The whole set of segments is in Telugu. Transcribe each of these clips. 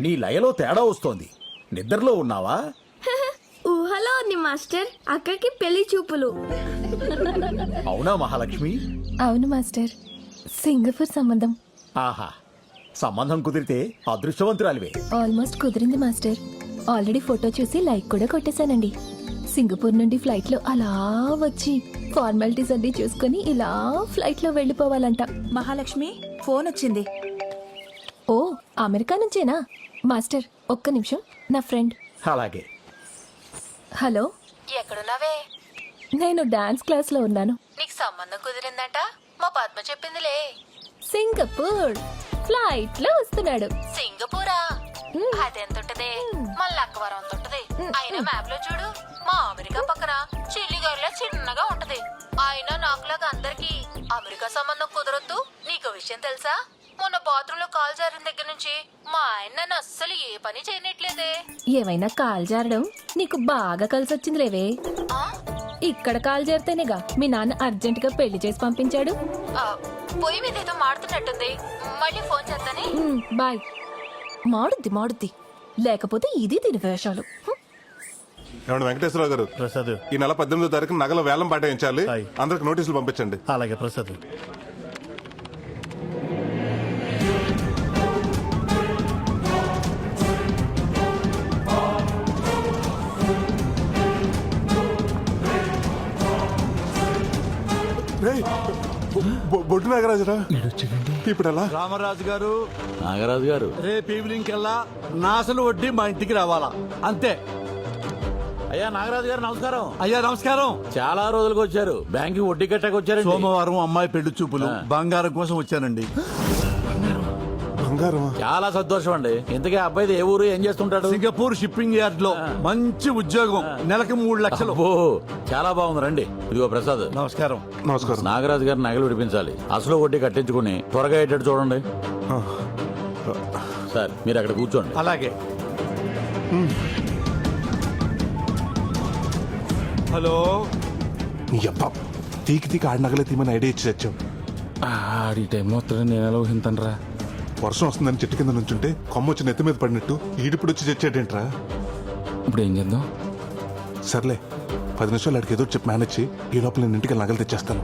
నీ లయలో తేడా వస్తోంది. నిద్రలో ఉన్నావా? ఊహలో ఉంది మాస్టర్. అక్కకి పెళ్లి చూపులు. అవునా మహాలక్ష్మి? అవును మాస్టర్, సింగపూర్ సంబంధం. ఆహా, సంబంధం కుదిరితే అదృష్టవంతురాలివే. ఆల్మోస్ట్ కుదిరింది మాస్టర్. ఆల్రెడీ ఫోటో చూసి లైక్ కూడా కొట్టేశానండి. సింగపూర్ నుండి ఫ్లైట్ లో అలా వచ్చి ఫార్మాలిటీస్ అన్ని చూసుకుని ఇలా ఫ్లైట్ లో వెళ్ళిపోవాలంట. మహాలక్ష్మి, ఫోన్ వచ్చింది. ఓ, అమెరికా నుంచేనా? మాస్టర్ ఒక్క నిమిషం, నా ఫ్రెండ్. అలాగే. హలో, ఎక్కడున్నావే? నేను డాన్స్ క్లాస్ లో ఉన్నాను. నీకు సంబంధం కుదిరిందంట మా పద్మ చెప్పిందిలే. సింగపూర్ ఫ్లైట్ లో వస్తున్నాడు. సింగపూరా? అదెంతుంటది? మన లక్కవరం అంత ఉంటది. అయినా మ్యాప్ లో చూడు, మా అమెరికా పక్కన చిల్లిగారిలా చిన్నగా ఉంటది. అయినా నాకులాగా అందరికి అమెరికా సంబంధం కుదరొద్దు. నీకు విషయం తెలుసా? మొన్న బాత్రూమ్ లో కాల్ జారిన దగ్గర నుంచి మా ఆయన నన్ను అస్సలు ఏ పని చేయనట్లేదే. ఏమైనా కాల్ జారడం నీకు బాగా కలిసొచ్చింది లేవే. ఆ? ఇక్కడ కాల్ జారితేనేగా మీ నాన్న అర్జెంట్ గా పెళ్లి చేసి పంపించాడు. ఆ, పొయ్యి మీద ఏదో మాడుతున్నట్టుంది. మళ్ళీ ఫోన్ చేస్తానే. బాయ్. మాడుద్ది లేకపోతే ఇది దీని వేషాలు. ఏమండి వెంకటేశ్వరరావు గారు, ప్రసాద్, ఈ నెల 18వ తారీఖు నగల వేలం పాటించాలి. హాయ్. అందరికి నోటీసులు పంపించండి. అలాగే ప్రసాద్. రేయ్, బొడ్డు నాగరాజురా, ఇప్పుడు ఎలా? రామరాజు గారు, నాగరాజు గారు, రేపు ఈవినింగ్ కల్లా నాసలు వడ్డీ మా ఇంటికి రావాలా, అంతే. అయ్యా నాగరాజు గారు నమస్కారం. అయ్యా నమస్కారం. చాలా రోజులకు వచ్చారు. బ్యాంక్ వడ్డీ కట్టకు వచ్చారు. సోమవారం అమ్మాయి పెళ్లి చూపులు, బంగారం కోసం వచ్చానండి. బంగారమా? చాలా సంతోషం అండి. ఇంతకీ అబ్బాయిది ఏ ఊరు, ఏం చేస్తుంటాడు? సింగపూర్ షిప్పింగ్ యార్డ్ లో మంచి ఉద్యోగం, నెలకు 3 లక్షలు. ఓ, చాలా బాగుంది. రండి. ఇదిగో ప్రసాద్. నమస్కారం. నమస్కారం. నాగరాజు గారు నగలు విడిపించాలి. అసలు వడ్డీ కట్టించుకుని త్వరగా అయ్యేటట్టు చూడండి. సార్, మీరు అక్కడ కూర్చోండి. అలాగే. హలో. నీ అబ్బా, తీకి ఆడి నగలే తీమని ఐడియా ఇచ్చి తెచ్చాం. ఆడి టైంలో వస్తాడని నేను ఎలా ఊహింతనరా? వర్షం వస్తుందని చెట్టు కింద నుంచుంటే కొమ్మ వచ్చి నెత్తి మీద పడినట్టు ఈడిప్పుడు వచ్చి తెచ్చాడేంట్రా? ఇప్పుడు ఏం చేద్దాం? సర్లే, 10 నిమిషాలు అడిగి ఏదో చెప్పి మేనేజ్ చేయి. ఈ లోపల నేను ఇంటికి నగలు తెచ్చేస్తాను.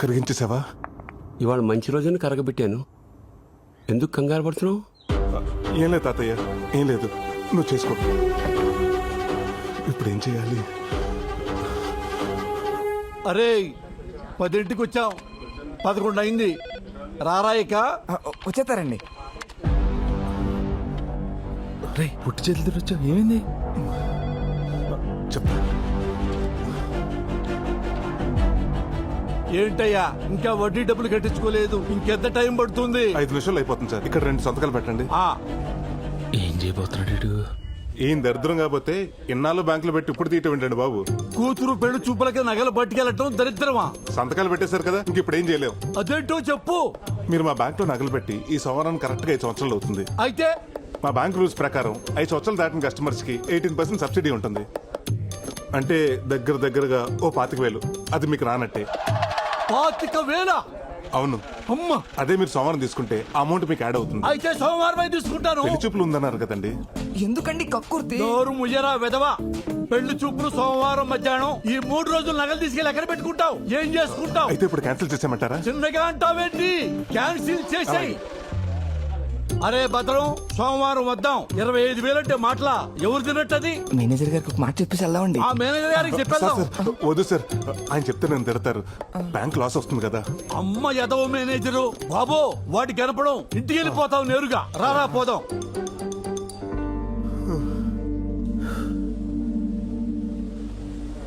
కరిగించేసావా? ఇవాళ మంచి రోజుని కరగబెట్టాను. ఎందుకు కంగారు పడుతున్నావు? ఏం లేదు తాతయ్య, ఏం లేదు. నువ్వు చేసుకో. ఇప్పుడు ఏం చేయాలి? అరే, 10ంటికి వచ్చాం, 11 అయింది. రారాయిక వచ్చేస్తారండి. రే, పుట్టి చేతులు వచ్చావు, ఏమైంది? చెప్పు. ఏంటయ్యా, ఇంకా వడ్డీ డబ్బులు కట్టించుకోలేదు? ఇంకెంత టైం పడుతుంది? 5 నిమిషాలు అయిపోతుంది సార్. ఇక్కడ 2 సంతకాలు పెట్టండి. ఏం చేయబోతున్నాడు వీడు? ఏం దరిద్రం కాకపోతే ఇన్నాళ్ళు బ్యాంకులో పెట్టి ఇప్పుడు తీయటం ఏంటండి బాబు? కూతురు పెళ్లి చూపులకి నగలు పట్టుకెళ్ళటం దరిద్రమా? సంతకాలు పెట్టేశారు కదా, ఇంక ఇప్పుడు ఏం చేయలేం. అదేంటో చెప్పు. మీరు మా బ్యాంక్ లో నగలు పెట్టి ఈ సంవత్సరానికి కరెక్ట్ గా 5 సంవత్సరాలు అవుతుంది. అయితే మా బ్యాంక్ రూల్స్ ప్రకారం 5 సంవత్సరాలు దాటిన కస్టమర్స్ కి 18% సబ్సిడీ ఉంటుంది. అంటే దగ్గరగా ఓ 25,000. అది మీకు రానట్టే. 25,000? అవును. అమ్మా, అదే మీరు సోమవారం తీసుకుంటే ఆ అమౌంట్ మీకు యాడ్ అవుతుంది. అయితే సోమవారం తీసుకుంటాను. పెళ్లి చూపులు ఉందన్నారు కదండి. ఎందుకండి కక్కుర్తి? నోరు ముయ్యరా వెదవా. పెళ్లి చూపులు సోమవారం మధ్యాహ్నం. ఈ 3 రోజులు నగలు తీసుకెళ్ళి ఎక్కడ పెట్టుకుంటావు? ఏం చేసుకుంటావు? అయితే ఇప్పుడు క్యాన్సిల్ చేసామంటారా? చిన్నగా అంటావేంటి? క్యాన్సిల్ చేసేయ్. అరే భద్రం, సోమవారం వద్దాం. 25,000 అంటే మాటలా? ఎవరు తిన్నట్టది? మేనేజర్ గారికి ఒక మాట చెప్పేసి వెళ్దామండి. ఆ మేనేజర్ గారికి చెప్పేద్దాం. సార్, వద్దు సార్, ఆయన చెప్తే నన్ను తిడతారు. బ్యాంక్ లాస్ వస్తుంది కదా. అమ్మ ఎదవ మేనేజరు బాబో, వాటి కనపడం. ఇంటికి వెళ్ళిపోతావు నేరుగా. రారా పోదాం.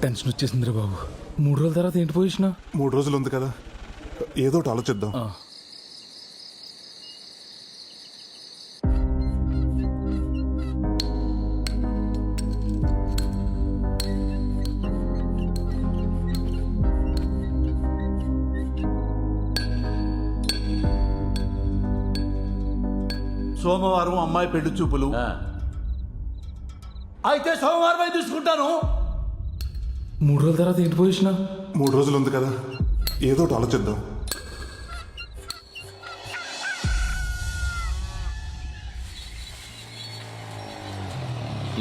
టెన్షన్ వచ్చేసిందిరా బాబు. 3 రోజుల తర్వాత ఏంటి పొజిషన్? 3 రోజులు ఉంది కదా, ఏదో ఒకటి ఆలోచిద్దాం. సోమవారం అమ్మాయి పెళ్లి చూపులు. ఆ, అయితే సోమవారం తీసుకుంటాను. 3 రోజుల తర్వాత ఏంటి పొజిషన్? 3 రోజులు ఉంది కదా, ఏదో ఒకటి ఆలోచిద్దాం.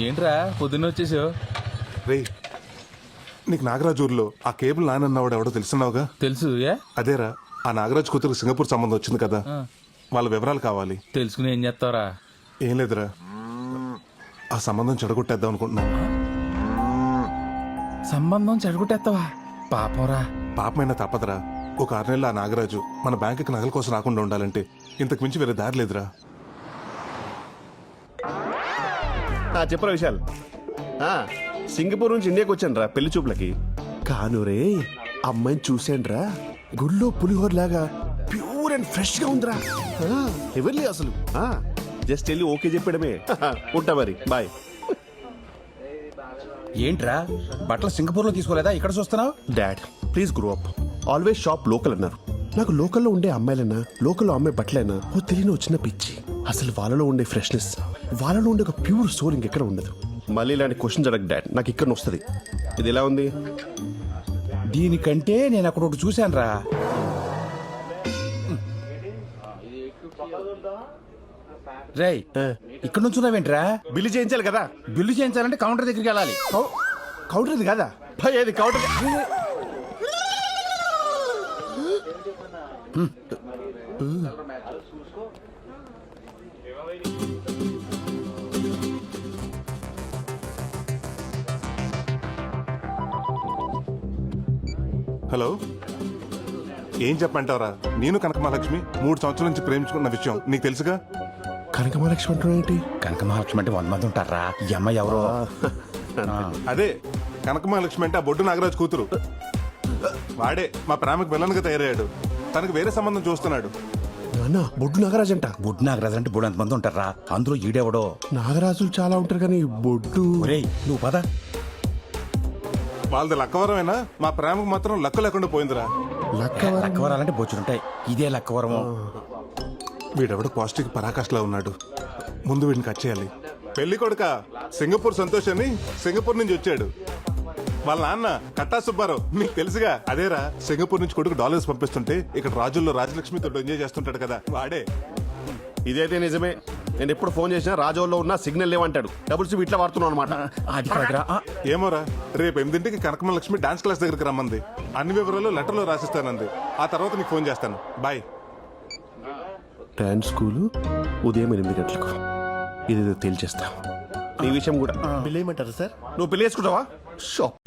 ఏంట్రా పొద్దున్న వచ్చేసావు? రే, నీకు నాగరాజు ఊర్లో ఆ కేబుల్ నానన్నవాడు ఎవడో తెలుసున్నావుగా? తెలుసు. ఏ అదేరా, ఆ నాగరాజు కూతురు సింగపూర్ సంబంధం వచ్చింది కదా, వాళ్ళ వివరాలు కావాలి. తెలుసుకుని ఏం చేస్తావరా? ఏం లేదురా, ఆ సంబంధం చెడగొట్టేద్దాం అనుకుంటున్నాను. సంబంధం చెడగొట్టేస్తావా? పాపంరా. పాపమైనా తప్పదురా. ఒక 6 నెలలు ఆ నాగరాజు మన బ్యాంకుకి నగల కోసం రాకుండా ఉండాలంటే ఇంతకు మించి వేరే దారి లేదురా. చెప్పరా విశాల్. సింగపూర్ నుంచి ఇండియాకి వచ్చాను రా పెళ్లి చూపులకి. కానురే అమ్మాయిని చూశాను రా, గుళ్ళో పులిహోర లాగా ప్యూర్ అండ్ ఫ్రెష్ గా ఉందిరా. ఎవరిలే అసలు. జస్ట్ వెళ్ళి ఓకే చెప్పడమే. ఉంటా మరి, బాయ్. ఏంట్రా బట్టలు సింగపూర్ లో తీసుకోలేదా, ఇక్కడ చూస్తున్నావు? Dad please grow up. Always shop local అన్నారు. నాకు లోకల్లో ఉండే అమ్మాయిలైనా, లోకల్లో అమ్మాయి బట్టలైనా ఓ తెలియని వచ్చిన పిచ్చి. అసలు వాళ్ళలో ఉండే ఫ్రెష్నెస్, వాళ్ళలో ఉండే ఒక ప్యూర్ సోల్ ఇంకెక్కడ ఉండదు. మళ్ళీ ఇలాంటి క్వశ్చన్స్ అడగ డాడ్, నాకు ఇక్కడ వస్తుంది. ఇది ఎలా ఉంది? దీనికంటే నేను అక్కడ ఒకటి చూశాను రా. రేయ్, ఇక్కడ నుంచి ఉన్నావేంట్రా? బిల్లు చేయించాలి కదా. బిల్లు చేయించాలంటే కౌంటర్ దగ్గరికి వెళ్ళాలి. కౌంటర్ ఇది కదా భయ్, అది కౌంటర్. హలో, ఏం చెప్పంటావరా? నేను కనకమహాలక్ష్మి 3 సంవత్సరాల నుంచి ప్రేమించుకున్న విషయం నీకు తెలుసుగా? కనకమహాలక్ష్మి అంటున్నా ఏంటి? కనక మహాలక్ష్మి అంటే 100 మంది ఉంటారా? ఈ అమ్మాయి ఎవరో. అదే కనకమహాలక్ష్మి అంటే ఆ బొడ్డు నాగరాజు కూతురు. వాడే మా ప్రేమకు విలన్గా తయారయ్యాడు. తనకు వేరే సంబంధం చూస్తున్నాడు. నాన్న బొడ్డు నాగరాజు అంట. బుడ్ నాగరాజు అంటే బుడ్ మంది ఉంటారా? అందులో ఈడెవడో. నాగరాజులు చాలా ఉంటారు కానీ బొడ్డు. ఒరేయ్ నువ్వు పద. వాళ్ళది లక్కవరమైనా మా ప్రేమకు మాత్రం లక్క లేకుండా పోయిందిరా. లక్కవరాలంటే బొచ్చులుంటాయి, ఇదే లక్కవరము. వీడెవడో పాజిటివ్ పరాకాష్లా ఉన్నాడు. ముందు వీడిని కట్ చేయాలి. పెళ్లి కొడుక సింగపూర్ సంతోష్ అని సింగపూర్ నుంచి వచ్చాడు. వాళ్ళ నాన్న కట్టా సుబ్బారావు, మీకు తెలుసుగా? అదేరా, సింగపూర్ నుంచి కొడుకు డాలర్స్ పంపిస్తుంటే ఇక్కడ రాజుల్లో రాజలక్ష్మితో ఎంజాయ్ చేస్తుంటాడు కదా, వాడే. ఇదైతే నిజమే. నేను ఎప్పుడు ఫోన్ చేసినా రాజోల్లో ఉన్న సిగ్నల్ లేవంటాడు. డబుల్ సిమ్ ఇట్లా వాడుతున్నావు అనమాట. అది కాదురా. ఏమోరా, రేపు 8ంటికి కనకమహాలక్ష్మి డాన్స్ క్లాస్ దగ్గరికి రమ్మంది. అన్ని వివరాలు లెటర్లో రాసిస్తానంది. ఆ తర్వాత నీకు ఫోన్ చేస్తాను. బాయ్. డాన్స్ స్కూలు ఉదయం 8 గంటలకు. ఇది తేల్చేస్తా. నీ విషయం కూడా. బిల్ ఏమంటారు సార్? నువ్వు పెళ్లి చేసుకుంటావా? షాప్